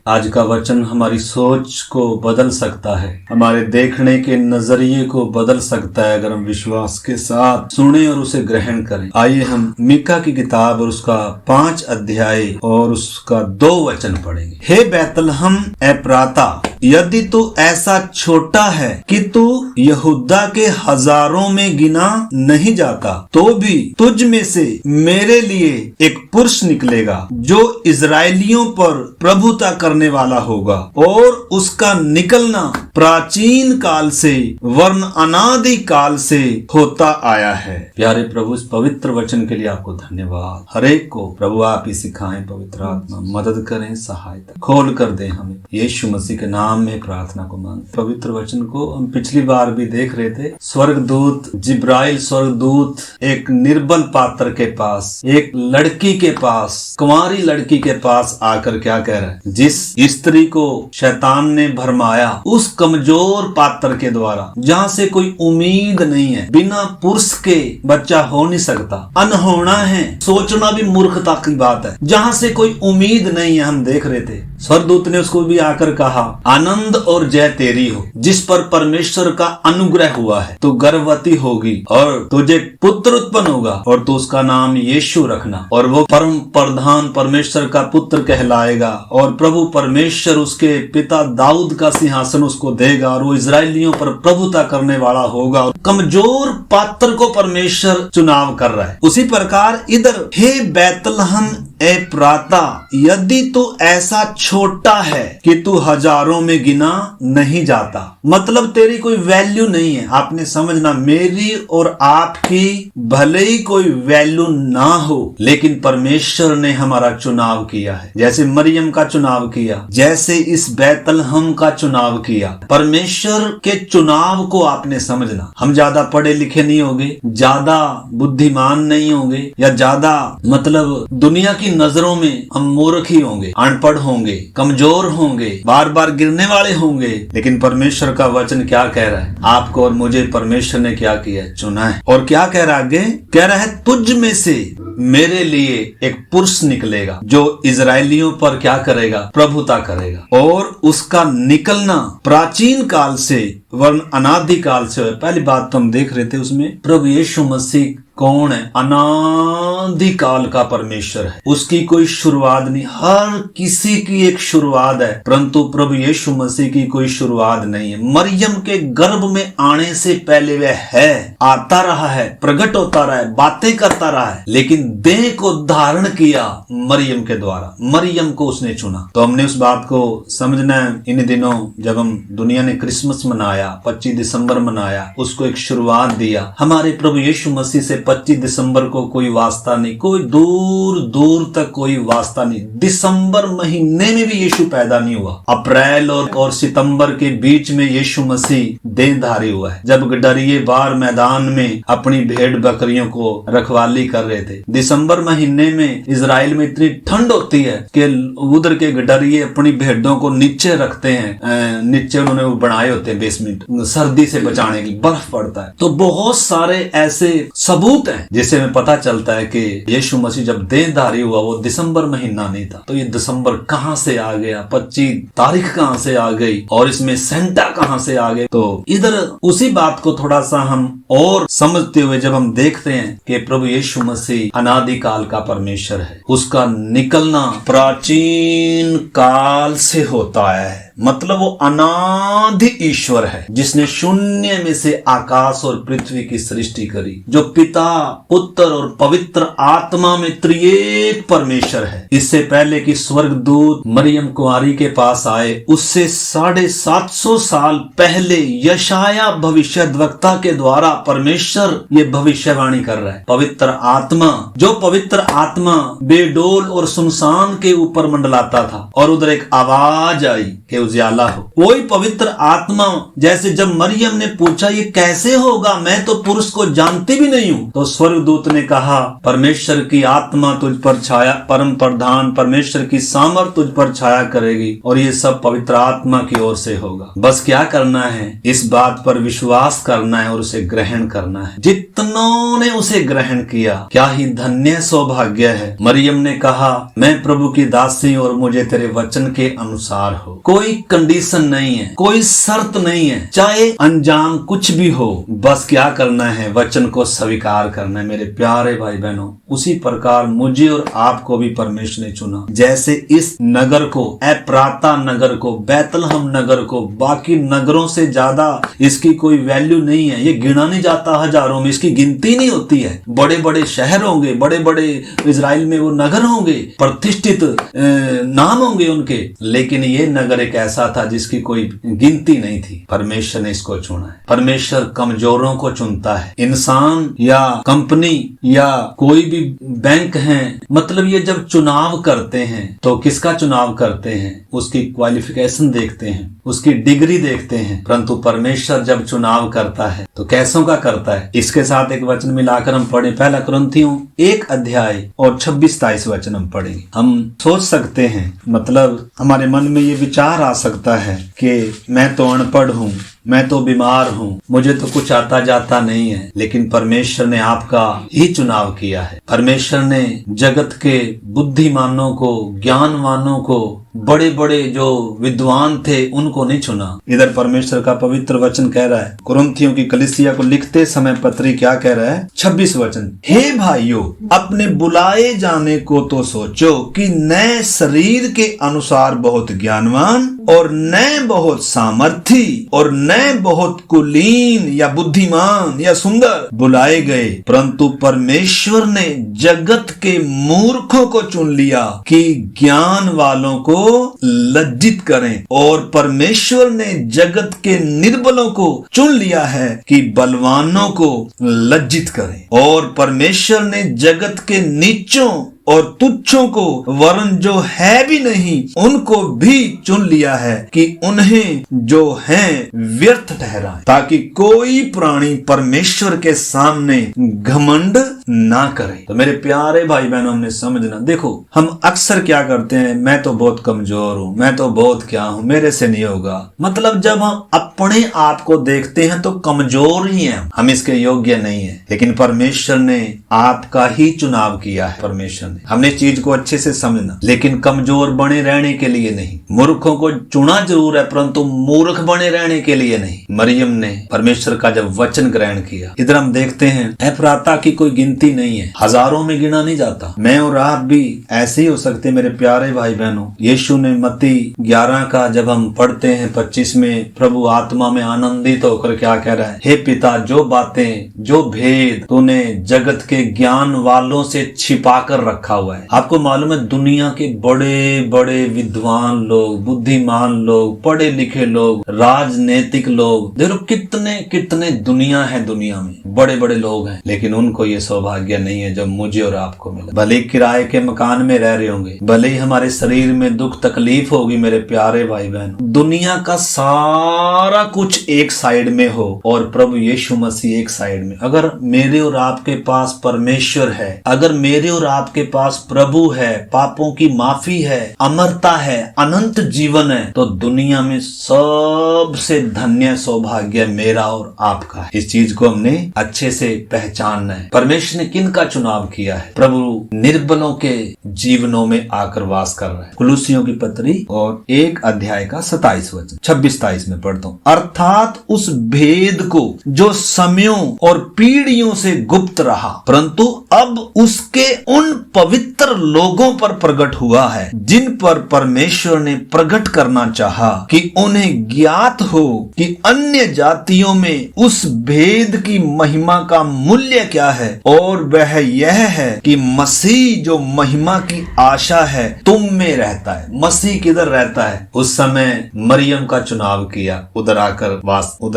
आज का वचन हमारी सोच को बदल सकता है, हमारे देखने के नजरिए को बदल सकता है अगर हम विश्वास के साथ सुने और उसे ग्रहण करें। आइए हम मीका की किताब और उसका 5 अध्याय और उसका 2 वचन पढ़ेंगे। हे बैतलहम एप्राता, यदि तू ऐसा छोटा है कि तू यहूदा के हजारों में गिना नहीं जाता, तो भी तुझ में से मेरे लिए एक पुरुष निकलेगा जो इजराइलियों पर प्रभुता करने वाला होगा, और उसका निकलना प्राचीन काल से वर्ण अनादि काल से होता आया है। प्यारे प्रभु, इस पवित्र वचन के लिए आपको धन्यवाद। हरेक को प्रभु आप ही सिखाएं, पवित्र आत्मा मदद करें, सहायता खोल कर दें हमें, यीशु मसीह के नाम में प्रार्थना को मांग। पवित्र वचन को हम पिछली बार भी देख रहे थे। स्वर्गदूत जिब्राइल स्वर्गदूत एक निर्बल पात्र के पास, एक लड़की के पास, कुंवारी लड़की के पास आकर क्या कह रहा है? जिस स्त्री को शैतान ने भरमाया, उस कमजोर पात्र के द्वारा, जहाँ से कोई उम्मीद नहीं है, बिना पुरुष के बच्चा हो नहीं सकता, अनहोना है, सोचना भी मूर्खता की बात है, जहाँ से कोई उम्मीद नहीं है। हम देख रहे थे स्वर्गदूत ने उसको भी आकर कहा, आनंद और जय तेरी हो, जिस पर परमेश्वर का अनुग्रह हुआ है। तू गर्भवती होगी और तुझे पुत्र उत्पन्न होगा और तू उसका नाम यीशु रखना, और वो परम प्रधान परमेश्वर का पुत्र कहलाएगा, और प्रभु परमेश्वर उसके पिता दाऊद का सिंहासन उसको देगा, और वो इजराइलियों पर प्रभुता करने वाला होगा। कमजोर पात्र को परमेश्वर चुनाव कर रहा है। उसी प्रकार इधर, हे बैतलहम एप्राता, यदि तू ऐसा छोटा है कि तू हजारों में गिना नहीं जाता, मतलब तेरी कोई वैल्यू नहीं है। आपने समझना, मेरी और आपकी भले ही कोई वैल्यू ना हो, लेकिन परमेश्वर ने हमारा चुनाव किया है। जैसे मरियम का चुनाव किया, जैसे इस बैतलहम का चुनाव किया। परमेश्वर के चुनाव को आपने समझना। हम ज्यादा पढ़े लिखे नहीं होंगे, ज्यादा बुद्धिमान नहीं होंगे, या ज्यादा मतलब दुनिया की नजरों में हम मूर्ख ही होंगे, अनपढ़ होंगे, कमजोर होंगे, बार बार गिरने वाले होंगे, लेकिन परमेश्वर का वचन क्या कह रहा है? आपको और मुझे परमेश्वर ने क्या किया? चुना है। और क्या कह रहा है आगे? कह रहा है, तुझ में से मेरे लिए एक पुरुष निकलेगा जो इजराइलियों पर क्या करेगा? प्रभुता करेगा, और उसका निकलना प्राचीन काल से वर्ण अनादि काल से। पहली बात तो हम देख रहे थे उसमें, प्रभु यीशु मसीह कौन है? अनादि काल का परमेश्वर है, उसकी कोई शुरुआत नहीं। हर किसी की एक शुरुआत है, परंतु प्रभु यीशु मसीह की कोई शुरुआत नहीं है। मरियम के गर्भ में आने से पहले वह है, आता रहा है, प्रकट होता रहा है, बातें करता रहा है, लेकिन देह को धारण किया मरियम के द्वारा। मरियम को उसने चुना। तो हमने उस बात को समझना है। इन दिनों जब हम दुनिया ने क्रिसमस मनाया, 25 दिसंबर मनाया, उसको एक शुरुआत दिया। हमारे प्रभु यीशु मसीह से 25 दिसंबर को कोई वास्ता नहीं, कोई दूर दूर तक कोई वास्ता नहीं। दिसंबर महीने में भी यीशु पैदा नहीं हुआ। अप्रैल और सितंबर के बीच में यीशु मसीह देहधारी हुआ है, जब गडरिये बार मैदान में अपनी भेड़ बकरियों को रखवाली कर रहे थे। दिसंबर महीने में इजराइल में इतनी ठंड होती है कि उधर के गडरिये अपनी भेड़ों को नीचे रखते हैं, नीचे उन्होंने वो बनाए होते हैं बेसमेंट, सर्दी से बचाने की। बर्फ पड़ता है। तो बहुत सारे ऐसे सबूत हैं जिससे हमें पता चलता है कि यीशु मसीह जब देहधारी हुआ वो दिसंबर महीना नहीं था। तो ये दिसंबर कहां से आ गया? 25 तारीख कहां से आ गई? और इसमें सेंटा कहां से आ गए? तो इधर उसी बात को थोड़ा सा हम और समझते हुए जब हम देखते हैं कि प्रभु यीशु मसीह अनादि काल का परमेश्वर है, उसका निकलना प्राचीन काल से होता है, मतलब वो अनादि ईश्वर है जिसने शून्य में से आकाश और पृथ्वी की सृष्टि करी, जो पिता, पुत्र और पवित्र आत्मा में त्रिएक परमेश्वर है। इससे पहले कि स्वर्गदूत मरियम कुंवारी के पास आए, उससे 750 साल पहले यशाया भविष्यद्वक्ता के द्वारा परमेश्वर ये भविष्यवाणी कर रहा है। पवित्र आत्मा, जो पवित्र आत्मा बेडोल और सुनसान के ऊपर मंडलाता था, और उधर एक आवाज आई कि उजाला हो। वही पवित्र आत्मा, जैसे जब मरियम ने पूछा ये कैसे होगा, मैं तो पुरुष को जानती भी नहीं हूँ, तो स्वर्गदूत ने कहा परमेश्वर की आत्मा तुझ पर छाया, परम प्रधान परमेश्वर की सामर्थ तुझ पर छाया करेगी और ये सब पवित्र आत्मा की ओर से होगा। बस क्या करना है, इस बात पर विश्वास करना है और उसे ग्रहण करना है। जितनों ने उसे ग्रहण किया, क्या ही धन्य सौभाग्य है। मरियम ने कहा मैं प्रभु की दासी और मुझे तेरे वचन के अनुसार हो। कोई कंडीशन नहीं है, कोई शर्त नहीं है, चाहे अंजाम कुछ भी हो, बस क्या करना है, वचन को स्वीकार करना है। मेरे प्यारे भाई बहनों, उसी प्रकार मुझे और आपको भी परमेश्वर ने चुना। जैसे इस नगर को, एप्राता नगर को, बैतलहम नगर को, बाकी नगरों से ज्यादा इसकी कोई वैल्यू नहीं है, ये गिना नहीं जाता हजारों में, इसकी गिनती नहीं होती है। बड़े बड़े शहर होंगे, बड़े बड़े इजराइल में वो नगर होंगे, प्रतिष्ठित नाम होंगे उनके, लेकिन ये नगर एक ऐसा था जिसकी कोई गिनती नहीं थी। परमेश्वर ने इसको चुना है। परमेश्वर कमजोरों को चुनता है। इंसान या कंपनी या कोई भी बैंक है, मतलब ये जब चुनाव करते हैं तो किसका चुनाव करते हैं, उसकी क्वालिफिकेशन देखते हैं, उसकी डिग्री देखते हैं। परंतु परमेश्वर जब चुनाव करता है तो कैसों का करता है। इसके साथ एक वचन मिलाकर हम पढ़े, पहला कुरिन्थियों 1 अध्याय और 26-27 वचन हम पढ़ेंगे। हम सोच सकते हैं, मतलब हमारे मन में ये विचार आ सकता है कि मैं तो अनपढ़ हूँ, मैं तो बीमार हूँ, मुझे तो कुछ आता जाता नहीं है, लेकिन परमेश्वर ने आपका ही चुनाव किया है। परमेश्वर ने जगत के बुद्धिमानों को, ज्ञानवानों को, बड़े बड़े जो विद्वान थे उनको नहीं चुना। इधर परमेश्वर का पवित्र वचन कह रहा है, कुरिन्थियों की कलीसिया को लिखते समय पत्री क्या कह रहा है, 26 वचन, हे भाइयों अपने बुलाए जाने को तो सोचो कि नए शरीर के अनुसार बहुत ज्ञानवान और नए बहुत सामर्थी और नए बहुत कुलीन या बुद्धिमान या सुंदर बुलाए गए, परंतु परमेश्वर ने जगत के मूर्खों को चुन लिया कि ज्ञान वालों को लज्जित करें, और परमेश्वर ने जगत के निर्बलों को चुन लिया है कि बलवानों को लज्जित करें, और परमेश्वर ने जगत के नीचों और तुच्छों को, वरन जो है भी नहीं उनको भी चुन लिया है कि उन्हें जो हैं व्यर्थ ठहराए, ताकि कोई प्राणी परमेश्वर के सामने घमंड ना करे। तो मेरे प्यारे भाई बहनों, हमने समझना, देखो हम अक्सर क्या करते हैं, मैं तो बहुत कमजोर हूँ, मैं तो बहुत क्या हूँ, मेरे से नहीं होगा। मतलब जब हम अपने आप को देखते हैं तो कमजोर ही हैं, हम इसके योग्य नहीं है। लेकिन परमेश्वर ने आपका ही चुनाव किया है। परमेश्वर ने, हमने चीज को अच्छे से समझना, लेकिन कमजोर बने रहने के लिए नहीं। मूर्खों को चुना जरूर है, परंतु मूर्ख बने रहने के लिए नहीं। मरियम ने परमेश्वर का जब वचन ग्रहण किया, इधर हम देखते हैं एफ्राता की कोई गिनती नहीं है, हजारों में गिना नहीं जाता। मैं और आप भी ऐसे ही हो सकते मेरे प्यारे भाई बहनों। यीशु ने मत्ती 11 का जब हम पढ़ते हैं 25 में, प्रभु आत्मा में आनंदित होकर क्या कह रहा है, हे पिता, जो बातें, जो भेद तूने जगत के ज्ञान वालों से छिपा कर रखा हुआ है। आपको मालूम है दुनिया के बड़े बड़े विद्वान लोग, बुद्धिमान लोग, पढ़े लिखे लोग, राजनीतिक लोग, देखो कितने कितने दुनिया है, दुनिया में बड़े बड़े लोग हैं, लेकिन उनको ये सौभाग्य नहीं है जो मुझे और आपको मिला। भले किराए के मकान में रह रहे होंगे, भले ही हमारे शरीर में दुख तकलीफ होगी, मेरे प्यारे भाई बहन, दुनिया का सारा कुछ एक साइड में हो और प्रभु यीशु मसीह एक साइड में। अगर मेरे और आपके पास परमेश्वर है, अगर मेरे और आपके पास प्रभु है, पापों की माफी है, अमरता है, अनंत जीवन है, तो दुनिया में सबसे धन्य सौभाग्य मेरा और आपका है। इस चीज को हमने अच्छे से पहचानना है। परमेश्वर ने किन का चुनाव किया है? प्रभु निर्बलों के जीवनों में आकर वास कर रहा है। कुलुसियों की पत्री और 1 अध्याय का 27 वचन 26-27 में पढ़ता हूँ, अर्थात उस भेद को जो समयों और पीढ़ियों से गुप्त रहा, परंतु अब उसके उन पवित्र लोगों पर प्रकट हुआ है, जिन पर परमेश्वर ने प्रकट करना चाहा कि उन्हें ज्ञात हो कि अन्य जातियों में उस भेद की महिमा का मूल्य क्या है, और वह यह है कि मसीह जो महिमा की आशा है तुम में रहता है। मसीह किधर रहता है? उस समय मरियम का चुनाव किया, उधर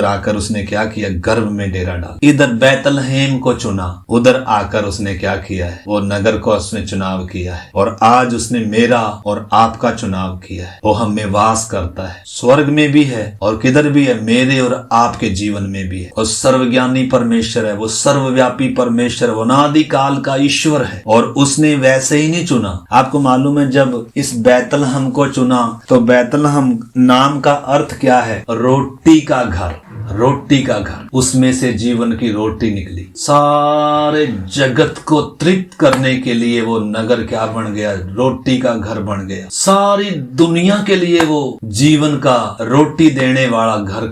आकर उसने क्या किया? गर्भ में डेरा डाला। इधर बैतलहम को चुना, उधर आकर उसने क्या किया है? वो नगर को उसने चुनाव किया है और आज उसने मेरा और आपका चुनाव किया है। वो हम में वास करता है, स्वर्ग में भी है और किधर भी है, मेरे और आपके जीवन में भी है। और सर्वज्ञानी परमेश्वर है, वो सर्वव्यापी परमेश्वर, वो अनादि काल का ईश्वर है और उसने वैसे ही नहीं चुना। आपको मालूम है जब इस बैतलहम को चुना तो बैतलहम नाम का अर्थ क्या है? रोटी का घर, रोटी का घर। उसमें से जीवन की रोटी निकली। सारे जगत को तृप्त करने के लिए वो नगर क्या बन गया? रोटी का घर बन गया। सारी दुनिया के लिए वो जीवन का रोटी देने वाला घर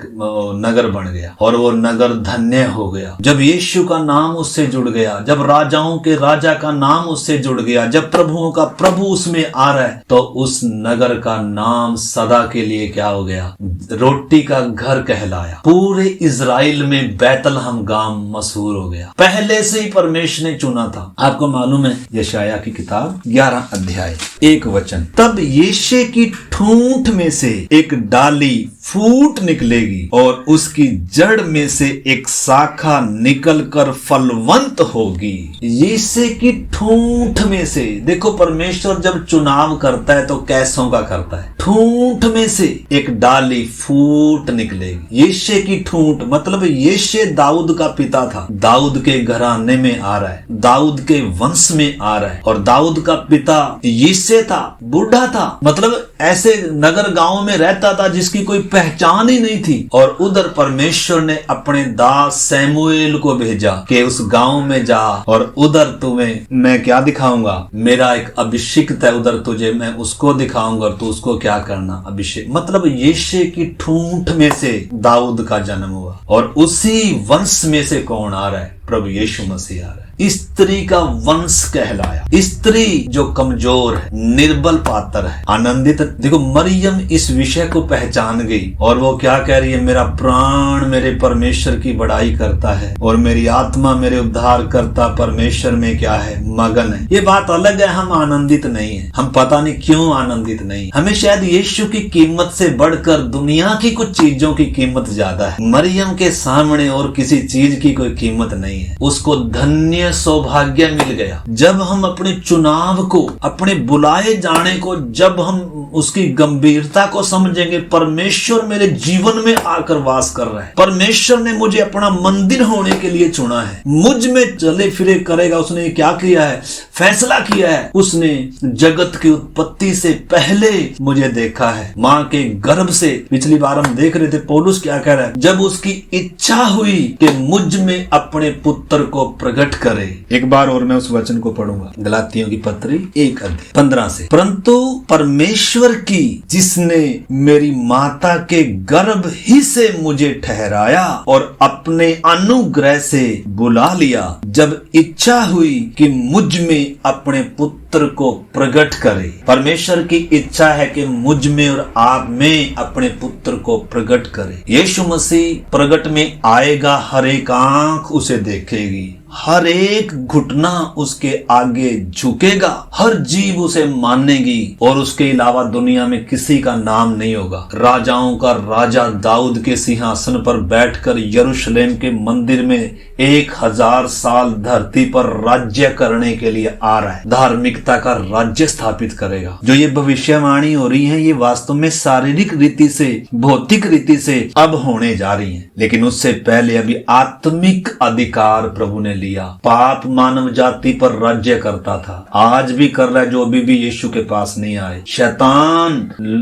नगर बन गया और वो नगर धन्य हो गया। जब यीशु का नाम उससे जुड़ गया, जब राजाओं के राजा का नाम उससे जुड़ गया, जब प्रभुओं का प्रभु उसमें आ रहा है, तो उस नगर का नाम सदा के लिए क्या हो गया? रोटी का घर कहलाया। पूरे इजराइल में बैतलहम गांव मशहूर हो गया। पहले से ही परमेश्वर ने चुना था। आपको मालूम है यशायाह की किताब 11 अध्याय 1 वचन, तब यिशै की ठूंठ में से एक डाली फूट निकलेगी और उसकी जड़ में से एक शाखा निकलकर फलवंत होगी। यिशै की ठूंठ में से, देखो परमेश्वर जब चुनाव करता है तो कैसों का करता है? ठूंठ में से एक डाली फूट निकलेगी। यिशै की ठूंठ मतलब यिशै दाऊद का पिता था, दाऊद के घराने में आ रहा है, दाऊद के वंश में आ रहा है। और दाऊद का पिता यिशै था, बूढ़ा था, मतलब ऐसे नगर गांव में रहता था जिसकी कोई पहचान ही नहीं थी। और उधर परमेश्वर ने अपने दास सैमुएल को भेजा कि उस गांव में जा और उधर तुम्हें मैं क्या दिखाऊंगा? मेरा एक अभिषिक्त है, उधर तुझे मैं उसको दिखाऊंगा और तू उसको क्या करना? अभिषेक। मतलब यिशै की ठूंठ में से दाऊद का जन्म हुआ और उसी वंश में से कौन आ रहा है? प्रभु यीशु मसीह आ रहा है। स्त्री का वंश कहलाया। स्त्री जो कमजोर है, निर्बल पात्र है, आनंदित। देखो मरियम इस विषय को पहचान गई और वो क्या कह रही है? मेरा प्राण मेरे परमेश्वर की बड़ाई करता है और मेरी आत्मा मेरे उद्धार करता परमेश्वर में क्या है? मगन है। ये बात अलग है, हम आनंदित नहीं है। हम पता नहीं क्यों आनंदित नहीं। हमें शायद यीशु की कीमत से बढ़कर दुनिया की कुछ चीजों की कीमत ज्यादा है। मरियम के सामने और किसी चीज की कोई कीमत नहीं है। उसको धन्य सौभाग्य मिल गया। जब हम अपने चुनाव को, अपने बुलाए जाने को, जब हम उसकी गंभीरता को समझेंगे, परमेश्वर मेरे जीवन में आकर वास कर रहा है, परमेश्वर ने मुझे अपना मंदिर होने के लिए चुना है, मुझ में चले फिरे करेगा। उसने क्या किया है? फैसला किया है। उसने जगत की उत्पत्ति से पहले मुझे देखा है, माँ के गर्भ से। पिछली बार हम देख रहे थे पौलुस क्या कह रहा है, जब उसकी इच्छा हुई कि मुझ में अपने पुत्र को प्रकट करे। एक बार और मैं उस वचन को पढ़ूंगा, गलातियों की पत्री 1 अध्याय 15 से। परंतु परमेश्वर की जिसने मेरी माता के गर्भ ही से मुझे ठहराया और अपने अनुग्रह से बुला लिया, जब इच्छा हुई कि मुझ में अपने पुत्र को प्रकट करे। परमेश्वर की इच्छा है कि मुझ में और आप में अपने पुत्र को प्रकट करे। यीशु मसीह प्रकट में आएगा, हर एक आंख उसे देखेगी, हर एक घुटना उसके आगे झुकेगा, हर जीव उसे मानेगी और उसके अलावा दुनिया में किसी का नाम नहीं होगा। राजाओं का राजा दाऊद के सिंहासन पर बैठकर यरूशलेम के मंदिर में 1000 साल धरती पर राज्य करने के लिए आ रहा है। धार्मिकता का राज्य स्थापित करेगा। जो ये भविष्यवाणी हो रही है, ये वास्तव में शारीरिक रीति से, भौतिक रीति से अब होने जा रही है, लेकिन उससे पहले अभी आत्मिक अधिकार प्रभु ने लिया। पाप मानव जाति पर राज्य करता था, आज भी कर रहा है, जो अभी भी यीशु के पास नहीं आए। शैतान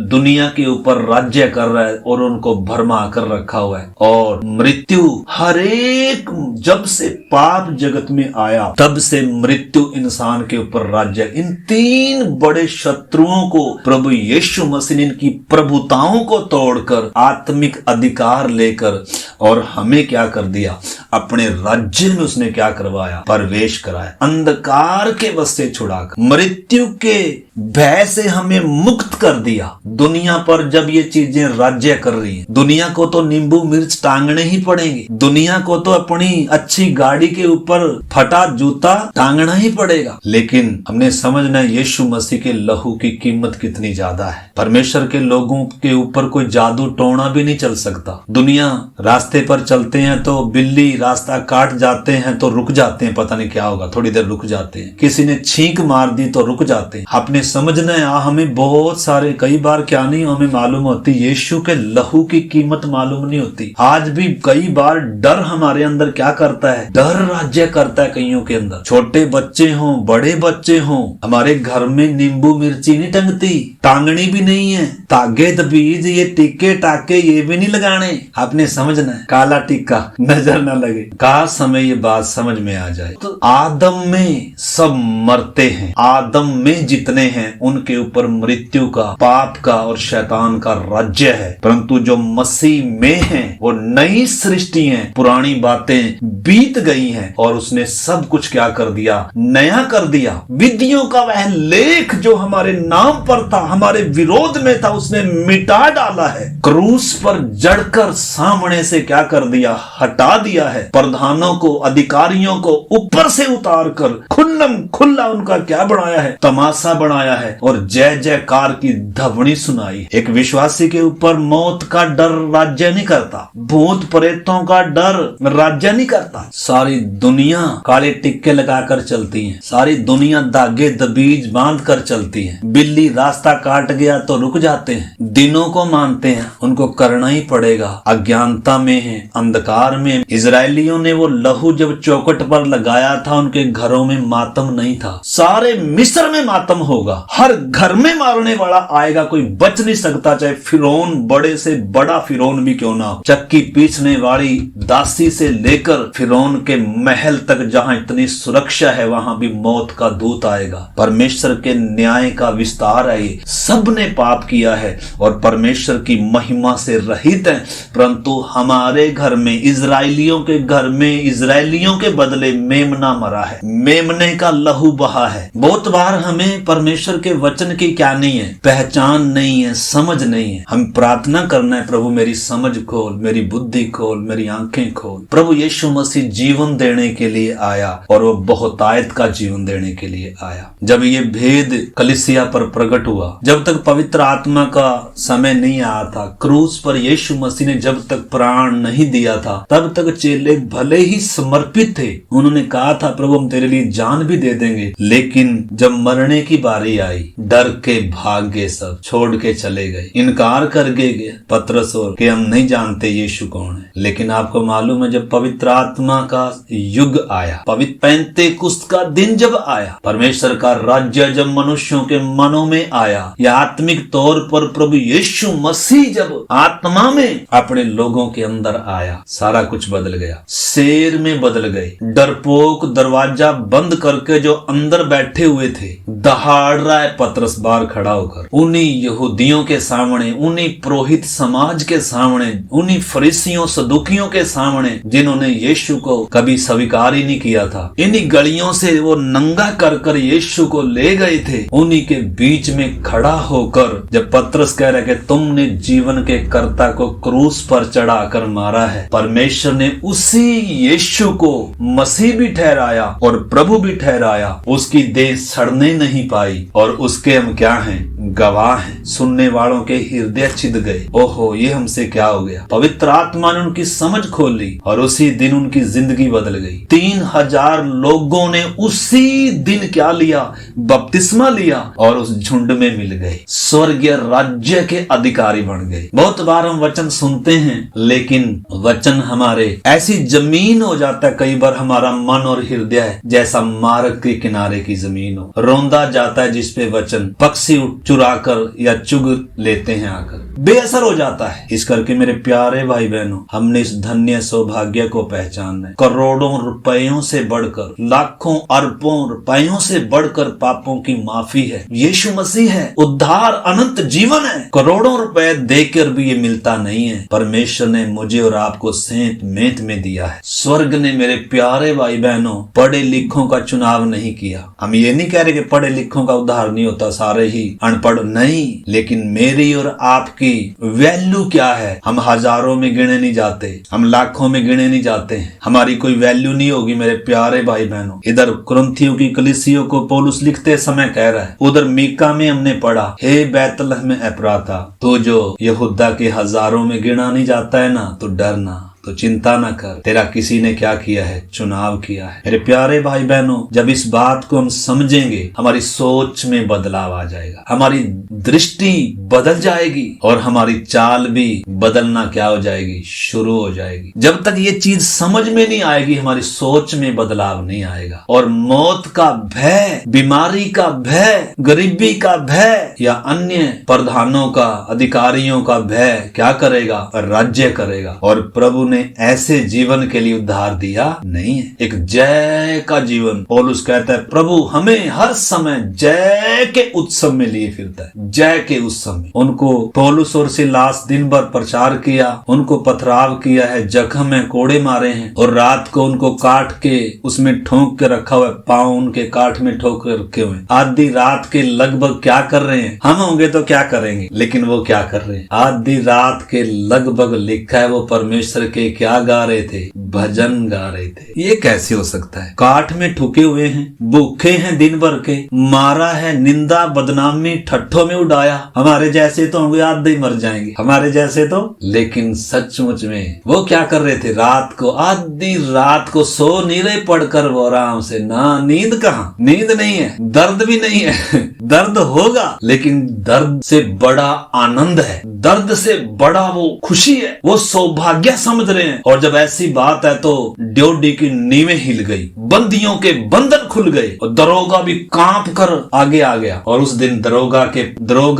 दुनिया के ऊपर राज्य कर रहा है और उनको भरमा कर रखा हुआ है। और मृत्यु, हर एक, जब से पाप जगत में आया तब से मृत्यु इंसान के ऊपर राज्य। इन 3 बड़े शत्रुओं को प्रभु यीशु मसीह ने इनकी प्रभुताओं को तोड़कर आत्मिक अधिकार लेकर और हमें क्या कर दिया? अपने राज्य में उसने क्या करवाया? प्रवेश कराया। अंधकार के वश से छुड़ाकर, मृत्यु के भय से हमें मुक्त कर दिया। दुनिया पर जब ये चीजें राज्य कर रही हैं, दुनिया को तो नींबू मिर्च टांगने ही पड़ेंगे, दुनिया को तो अपनी अच्छी गाड़ी के ऊपर फटा जूता टांगना ही पड़ेगा, लेकिन हमने समझना यीशु मसीह के लहू की कीमत कितनी ज्यादा है। परमेश्वर के लोगों के ऊपर कोई जादू टोना भी नहीं चल सकता। दुनिया रास्ते पर चलते हैं तो बिल्ली रास्ता काट जाते हैं तो रुक जाते हैं, पता नहीं क्या होगा, थोड़ी देर रुक जाते हैं। किसी ने छींक मार दी तो रुक जाते हैं। आपने समझना है, हमें बहुत सारे, कई बार क्या नहीं हमें मालूम होती, यीशु के लहू की कीमत मालूम नहीं होती। आज भी कई बार डर हमारे अंदर क्या करता है, डर राज्य करता है कईयों के अंदर। छोटे बच्चे हों, बड़े बच्चे हों, हमारे घर में नींबू मिर्ची नहीं टंगती, टांगनी भी नहीं है, तागे दबीज, ये टिक्के टाके ये भी नहीं लगाने। आपने समझना है, काला टिक्का नजर न लगे। काश हमें ये बात समझ में आ जाए। तो आदम में सब मरते हैं, आदम में जितने हैं उनके ऊपर मृत्यु का, पाप का और शैतान का राज्य है। परंतु जो मसीह में हैं वो नई सृष्टि हैं, पुरानी बातें बीत गई हैं और उसने सब कुछ क्या कर दिया, नया कर दिया। विधियों का वह लेख जो हमारे नाम पर था, हमारे विरोध में था, उसने मिटा डाला है। क्रूस पर जड़कर सामने से क्या कर दिया, हटा दिया है। प्रधानों को, अधिकारियों को ऊपर से उतार कर खुल्लम खुल्ला उनका क्या बनाया है, तमाशा बनाया है और जय जयकार की ध्वनि सुनाई। एक विश्वासी के ऊपर मौत का डर राज्य नहीं करता, भूत प्रेतों का डर राज्य नहीं करता। सारी दुनिया काले टिक्के लगाकर चलती है, सारी दुनिया धागे दबीज बांध कर चलती है। बिल्ली रास्ता काट गया तो रुक जाते हैं, दिनों को मानते हैं, उनको करना ही पड़ेगा। अज्ञानता में है, अंधकार में। इजरायलियों ने वो लहू जब चौखट पर लगाया था, उनके घरों में मातम नहीं था। सारे मिस्र में मातम होगा, हर घर में मारने वाला आएगा, कोई बच नहीं सकता, चाहे फिरौन, बड़े से बड़ा फिरौन भी क्यों ना हो। चक्की पीछने वाली दासी से लेकर फिरौन के महल तक जहां इतनी सुरक्षा है, वहां भी मौत का दूत आएगा। परमेश्वर के न्याय का विस्तार है। ये सब ने पाप किया है और परमेश्वर की महिमा से रहित है। परंतु हमारे घर में, इजराइलियों के घर में, इजराइलियों के बदले मेमना मरा है, मेमने का लहू बहा है। बहुत बार हमें परमेश्वर के वचन की क्या नहीं है, पहचान नहीं है, समझ नहीं है। हम प्रार्थना करना है, प्रभु मेरी समझ खोल, मेरी बुद्धि खोल, मेरी आंखें खोल। प्रभु यीशु मसीह जीवन देने के लिए आया और वो बहुतायत का जीवन देने के लिए आया। जब ये भेद कलीसिया पर प्रकट हुआ, जब तक पवित्र आत्मा का समय नहीं आया था, क्रूस पर यीशु मसीह ने जब तक प्राण नहीं दिया था, तब तक चेले भले ही समर्पित थे। उन्होंने कहा था, प्रभु हम तेरे लिए जान भी दे देंगे। लेकिन जब मरने की बारी आई, डर के भाग गए, सब छोड़ के चले गए, इनकार कर गए पतरस और कि हम नहीं जानते यीशु कौन है। लेकिन आपको मालूम है, जब पवित्र आत्मा का युग आया, पवित्र पेंतेकुस्त का दिन जब आया, परमेश्वर का राज्य जब मनुष्यों के मनों में आया, या आत्मिक तौर पर प्रभु यीशु मसीह जब आत्मा में अपने लोगों के अंदर आया, सारा कुछ बदल गया। शेर में बदल गए। डरपोक दरवाजा बंद करके जो अंदर बैठे हुए थे, दहाड़ रहा है पतरस बाहर खड़ा होकर, उन्हीं यहूदियों के सामने, उन्हीं पुरोहित समाज के सामने, उन्हीं फरीसियों सदुकियों के सामने जिन्होंने यीशु को कभी स्वीकार ही नहीं किया था, इन्हीं गलियों से वो नंगा कर कर यीशु को ले गए थे, उन्हीं के बीच में खड़ा होकर जब पतरस कह रहा है कि तुमने जीवन के कर्ता को क्रूस पर चढ़ाकर मारा है, परमेश्वर ने उसी यीशु को मसीह भी ठहराया और प्रभु भी ठहराया। उसकी देह सड़ने नहीं पाई और उसके हम क्या हैं, गवाह हैं। सुनने वालों के हृदय छिद गए, ओहो ये हमसे क्या हो गया। पवित्र आत्मा ने उनकी समझ खोल ली और उसी दिन उनकी जिंदगी बदल गई। 3000 लोगों ने उसी दिन क्या लिया, बपतिस्मा लिया और उस झुंड में मिल गए, स्वर्गीय राज्य के अधिकारी बन गए। बहुत बार हम वचन सुनते हैं, लेकिन वचन हमारे ऐसी जमीन हो जाता है, कई बार हमारा मन और हृदय जैसा मार्ग के किनारे की जमीन हो, रौंदा जाता है, जिसपे वचन पक्षी चुरा कर या चुग लेते हैं, आकर बेअसर हो जाता है। इस करके मेरे प्यारे भाई बहनों, हमने इस धन्य सौभाग्य को पहचानना है। करोड़ों रुपयों से बढ़कर, लाखों अरबों रुपयों से बढ़कर पापों की माफी है, यीशु मसीह है, उद्धार अनंत जीवन है। करोड़ों रुपए देकर भी ये मिलता नहीं है। परमेश्वर ने मुझे और आपको सेंत मेंत में दिया है। स्वर्ग ने मेरे प्यारे भाई बहनों पढ़े लिखों का चुनाव नहीं किया। हम ये नहीं कह रहे कि पढ़े लिखों का उद्धार नहीं होता, सारे ही अनपढ़ नहीं, लेकिन मेरी और आपकी वैल्यू क्या है, हम हजारों में गिने नहीं जाते, हम लाखों में गिने नहीं जाते हैं, हमारी कोई वैल्यू नहीं होगी मेरे प्यारे भाई बहनों। इधर कुरिन्थियों की कलीसियों को पौलुस लिखते समय कह रहा है, उधर मीका में हमने पढ़ा, हे बैतलहम में एफ्राता, तो जो यहूदा के हजारों में गिना नहीं जाता है ना, तो डरना, तो चिंता न कर, तेरा किसी ने क्या किया है, चुनाव किया है। मेरे प्यारे भाई बहनों, जब इस बात को हम समझेंगे, हमारी सोच में बदलाव आ जाएगा, हमारी दृष्टि बदल जाएगी और हमारी चाल भी बदलना क्या हो जाएगी, शुरू हो जाएगी। जब तक ये चीज समझ में नहीं आएगी, हमारी सोच में बदलाव नहीं आएगा। और मौत का भय, बीमारी का भय, गरीबी का भय या अन्य प्रधानों का, अधिकारियों का भय क्या करेगा, राज्य करेगा। और प्रभु ने ऐसे जीवन के लिए उद्धार दिया नहीं है, एक जय का जीवन। पौलुस कहता है प्रभु हमें हर समय जय के उत्सव में लिए फिरता है, जय के उत्सव में। उनको पौलुस और सिलास दिन भर प्रचार किया, उनको पथराव किया है, जख्म में कोड़े मारे हैं और रात को उनको काट के उसमें ठोक के रखा हुआ है, पांव उनके काठ में ठोक के रखे हुए। आधी रात के लगभग क्या कर रहे हैं, हम होंगे तो क्या करेंगे, लेकिन वो क्या कर रहे हैं, आधी रात के लगभग लिखा है वो परमेश्वर के क्या गा रहे थे, भजन गा रहे थे। ये कैसे हो सकता है, काठ में ठुके हुए हैं, भूखे हैं दिन भर के, मारा है, निंदा बदनामी ठट्ठों में उड़ाया। हमारे जैसे तो होंगे आधे ही मर जाएंगे, हमारे जैसे तो। लेकिन सचमुच में वो क्या कर रहे थे, रात को, आधी रात को सो नहीं रहे पढ़कर वो आराम से, ना नींद कहाँ, नींद नहीं है, दर्द भी नहीं है दर्द होगा लेकिन दर्द से बड़ा आनंद है, दर्द से बड़ा वो खुशी है, वो सौभाग्य समझ रहे हैं। और जब ऐसी बात है तो ड्योढ़ी की नींवें हिल गई, बंदियों के बंधन खुल गए और दरोगा भी कांप कर आगे आ गया। और उस दिन दरोगा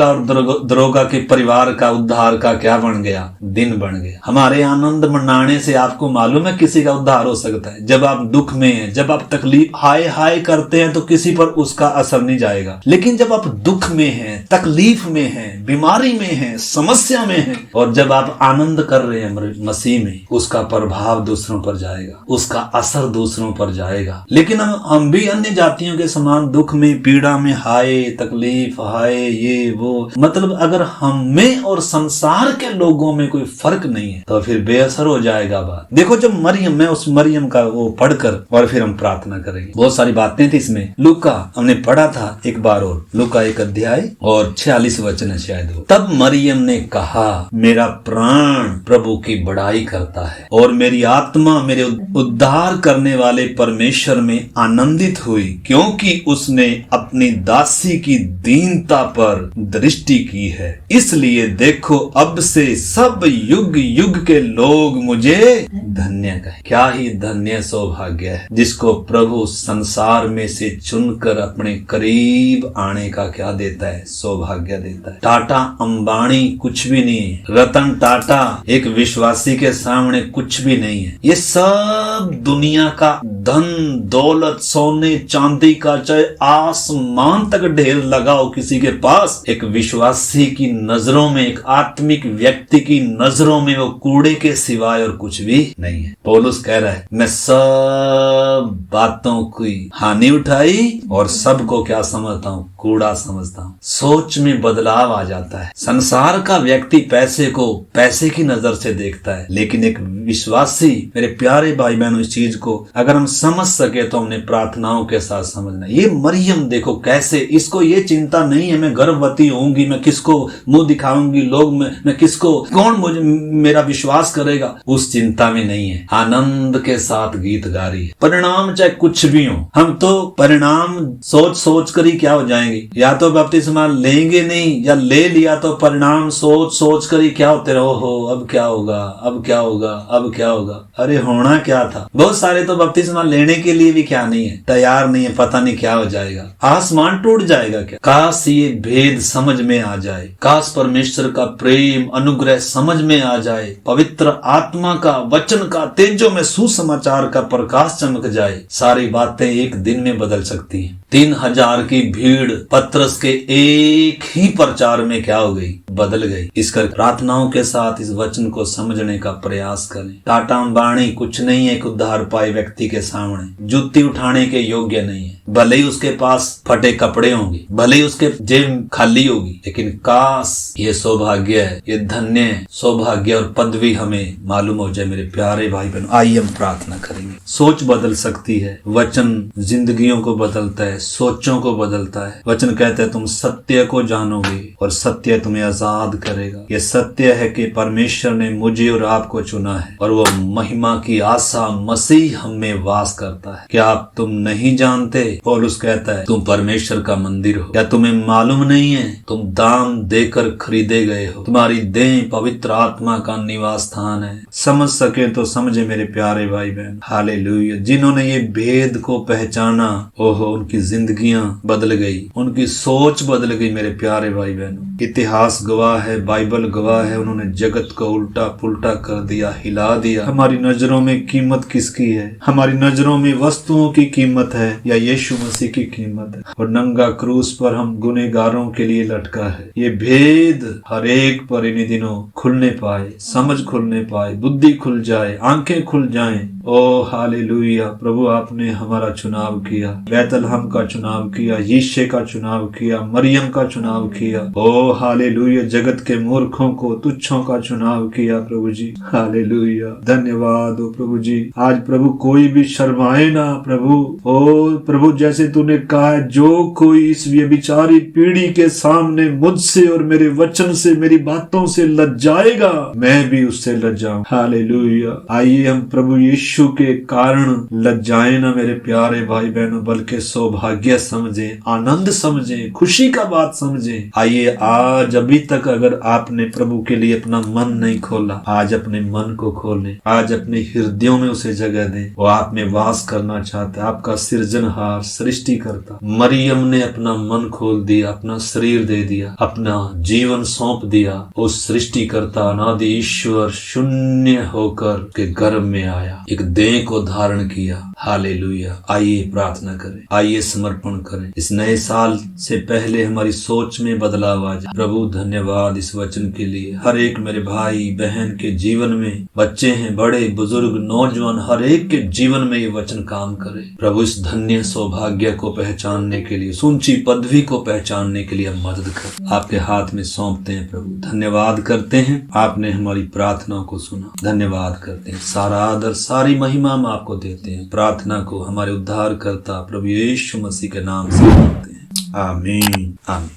और दरोगा के परिवार का उद्धार का क्या बन गया, दिन बन गया। हमारे आनंद मनाने से आपको मालूम है किसी का उद्धार हो सकता है। जब आप दुख में हैं, जब आप तकलीफ हाय हाय करते हैं तो किसी पर उसका असर नहीं जाएगा। लेकिन जब आप दुख में हैं, तकलीफ में हैं, बीमारी में हैं, समस्या में हैं, और जब आप आनंद कर रहे हैं मसीह में, उसका प्रभाव दूसरों पर जाएगा, उसका असर दूसरों पर जाएगा। लेकिन हम भी अन्य जातियों के समान दुख में, पीड़ा में, हाय तकलीफ, हाय ये वो, मतलब अगर हम में और संसार के लोगों में कोई फर्क नहीं है तो फिर बेअसर हो जाएगा बात। देखो जब मरियम, मैं उस मरियम का वो पढ़कर और फिर हम प्रार्थना करेंगे। बहुत सारी बातें थी इसमें। लूका हमने पढ़ा था एक बार और, लूका 1 अध्याय और 46 वचन है शायद वो। तब मरियम ने कहा मेरा प्राण प्रभु की बड़ाई करता है और मेरी आत्मा मेरे उद्धार करने वाले परमेश्वर में आनंदित हुई, क्योंकि उसने अपनी दासी की दीनता पर दृष्टि की है। इसलिए देखो अब से सब युग युग के लोग मुझे धन्य कहें। क्या ही धन्य सौभाग्य है जिसको प्रभु संसार में से चुनकर अपने करीब आने का क्या देता है, सौभाग्य देता है। टाटा अंबानी कुछ भी नहीं है, रतन टाटा एक विश्वासी के सामने कुछ भी नहीं है। ये सब दुनिया का धन दौलत, सोने चांदी का चाहे आसमान तक ढेर लगाओ किसी के पास, एक विश्वासी की नजरों में, एक आत्मिक व्यक्ति की नजरों में वो कूड़े के सिवाय और कुछ भी नहीं है। पौलुस कह रहा है मैं सब बातों की हानि उठाई और सबको क्या समझता हूँ, कूड़ा समझता हूँ। सोच में बदलाव आ जाता है। संसार का व्यक्ति पैसे को पैसे की नजर से देखता है, लेकिन एक विश्वासी, मेरे प्यारे भाई बहनों, इस चीज को अगर हम समझ सके तो हमने प्रार्थनाओं के साथ समझना। ये मरियम देखो कैसे, इसको ये चिंता नहीं है मैं गर्भवती होंगी, मैं किसको मुंह दिखाऊंगी, लोग मैं किसको, कौन मुझे मेरा विश्वास करेगा, उस चिंता में नहीं है। आनंद के साथ गीत गा रही है। परिणाम चाहे कुछ भी हो, हम तो परिणाम सोच सोच कर ही क्या हो जाएंगे, या तो बपतिस्मा लेंगे नहीं, या ले लिया तो परिणाम सोच सोच कर ही क्या होते रहो, हो अब क्या होगा, अब क्या होगा, अब क्या होगा। अरे होना क्या था। बहुत सारे तो बपतिस्मा लेने के लिए भी क्या नहीं है, तैयार नहीं है, पता नहीं क्या हो जाएगा, आसमान टूट जाएगा क्या। काश ये भेद समझ में आ जाए, काश परमेश्वर का प्रेम अनुग्रह समझ में आ जाए, पवित्र आत्मा का वचन का तेजों में सुसमाचार का प्रकाश चमक जाए, सारी बातें एक दिन में बदल सकती हैं। 3000 की भीड़ पतरस के एक ही प्रचार में क्या हो गई, बदल गई। इसकर प्रार्थनाओं के साथ इस वचन को समझने का प्रयास करें। टाटा अंबानी कुछ नहीं है एक उद्धार पाए व्यक्ति के सामने, जुत्ती उठाने के योग्य नहीं है। भले ही उसके पास फटे कपड़े होंगे, भले ही उसके जेब खाली होगी, लेकिन काश ये सौभाग्य है, ये धन्य है, सौभाग्य और पदवी हमें मालूम हो जाए। मेरे प्यारे भाई बहन, आइए हम प्रार्थना करेंगे। सोच बदल सकती है, वचन जिंदगियों को बदलता है, सोचों को बदलता है। वचन कहता है तुम सत्य को जानोगे और सत्य तुम्हें आजाद करेगा। ये सत्य है कि परमेश्वर ने मुझे और आपको चुना है और वो महिमा की आशा मसीह हम में वास करता है। क्या आप तुम नहीं जानते? पौलुस कहता है तुम परमेश्वर का मंदिर हो। क्या तुम्हें मालूम नहीं है तुम दाम देकर खरीदे गए हो? तुम्हारी देह पवित्र आत्मा का निवास स्थान है। समझ सके तो समझे मेरे प्यारे भाई बहन। हालेलुया। जिन्होंने ये भेद को पहचाना, ओहो, उनकी जिंदगियां बदल गई, उनकी सोच बदल गई। मेरे प्यारे भाई बहनों, इतिहास गवाह है, बाइबल गवाह है, उन्होंने जगत को उल्टा पुल्टा कर दिया, हिला दिया। हमारी नजरों में कीमत किसकी है? हमारी नजरों में वस्तुओं की कीमत है या यीशु मसीह की कीमत है? और नंगा क्रूस पर हम गुनहगारों के लिए लटका है। ये भेद हर एक पर इन दिनों खुलने पाए, समझ खुलने पाए, बुद्धि खुल जाए, आंखें खुल जाएं। ओ हालेलुया। प्रभु आपने हमारा चुनाव किया, बैतलहम का चुनाव किया, यीशे का चुनाव किया, मरियम का चुनाव किया। ओ हालेलुया। जगत के मूर्खों को, तुच्छों का चुनाव किया प्रभु जी। हालेलुया। धन्यवाद हो प्रभु जी। आज प्रभु कोई भी शर्माए ना प्रभु। ओ प्रभु, जैसे तूने कहा है, जो कोई इस व्यभिचारी पीढ़ी के सामने मुझसे और मेरे वचन से, मेरी बातों से लज्जाएगा, मैं भी उससे लज्जाऊं। हालेलुया। आइए हम प्रभु यीशु के कारण लज्जाएं ना मेरे प्यारे भाई बहनों, बल्कि सौभाग्य समझें, आनंद समझें, खुशी का बात समझें। आइए आज, अभी तक अगर आपने प्रभु के लिए अपना मन नहीं खोला, आज अपने मन को खोलें, आज अपने हृदयों में उसे जगह दें। वो आप में वास करना चाहता है। आपका सृजनहार, सृष्टि करता। मरियम ने अपना मन खोल दिया, अपना शरीर दे दिया, अपना जीवन सौंप दिया। उस सृष्टि करता अनादि ईश्वर शून्य होकर के गर्भ में आया, एक देह को धारण किया। हालेलुया। आइए प्रार्थना करें, आइए समर्पण करें। इस नए साल से पहले हमारी सोच में बदलाव आ जाए। प्रभु धन्यवाद इस वचन के लिए। हर एक मेरे भाई बहन के जीवन में, बच्चे हैं, बड़े बुजुर्ग, नौजवान, हर एक के जीवन में ये वचन काम करे। प्रभु इस धन्य सौभाग्य को पहचानने के लिए, ऊंची पदवी को पहचानने के लिए हम मदद कर आपके हाथ में सौंपते हैं। प्रभु धन्यवाद करते हैं, आपने हमारी प्रार्थनाओं को सुना। धन्यवाद करते हैं, सारा आदर, सारी महिमा हम आपको देते हैं। प्रार्थना को हमारे उद्धार करता प्रभु यीशु मसीह के नाम से करते हैं। आमीन, आमीन।